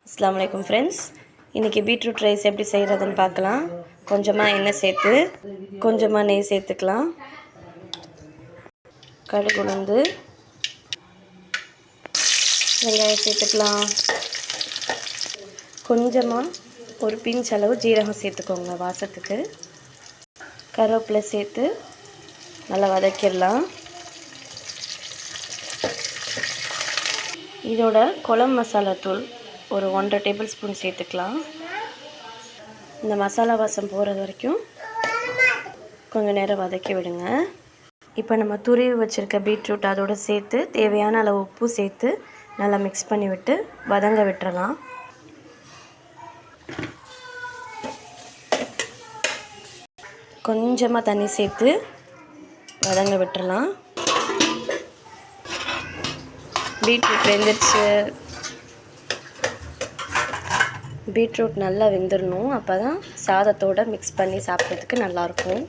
அஸ்ஸலாமு அலைக்கும் ஃப்ரெண்ட்ஸ். இன்றைக்கி பீட்ரூட் ரைஸ் எப்படி செய்கிறதுன்னு பார்க்கலாம். கொஞ்சமாக எண்ணெய் சேர்த்து கொஞ்சமாக நெய் சேர்த்துக்கலாம். கடுகு உளுந்து வெங்காயம் சேர்த்துக்கலாம். கொஞ்சமாக ஒரு பிஞ்ச் அளவு ஜீரகம் சேர்த்துக்கோங்க வாசத்துக்கு. கருவேப்பிலை சேர்த்து நல்லா வதக்கிடலாம். இதோட குழம்பு மசாலா தூள் ஒரு 1.5 டேபிள் ஸ்பூன் சேர்த்துக்கலாம். இந்த மசாலா வாசம் போகிறது வரைக்கும் கொஞ்சம் நேரம் வதக்கி விடுங்க. இப்போ நம்ம துருவி வச்சுருக்க பீட்ரூட் அதோடு சேர்த்து தேவையான அளவு உப்பு சேர்த்து நல்லா மிக்ஸ் பண்ணி விட்டு வதங்க விட்டுறலாம். கொஞ்சமாக தண்ணி சேர்த்து வதங்க விட்டுறலாம். பீட்ரூட் வெந்துருச்சு. பீட்ரூட் நல்லா வெந்துடணும். அப்போ தான் சாதத்தோடு மிக்ஸ் பண்ணி சாப்பிட்றதுக்கு நல்லாயிருக்கும்.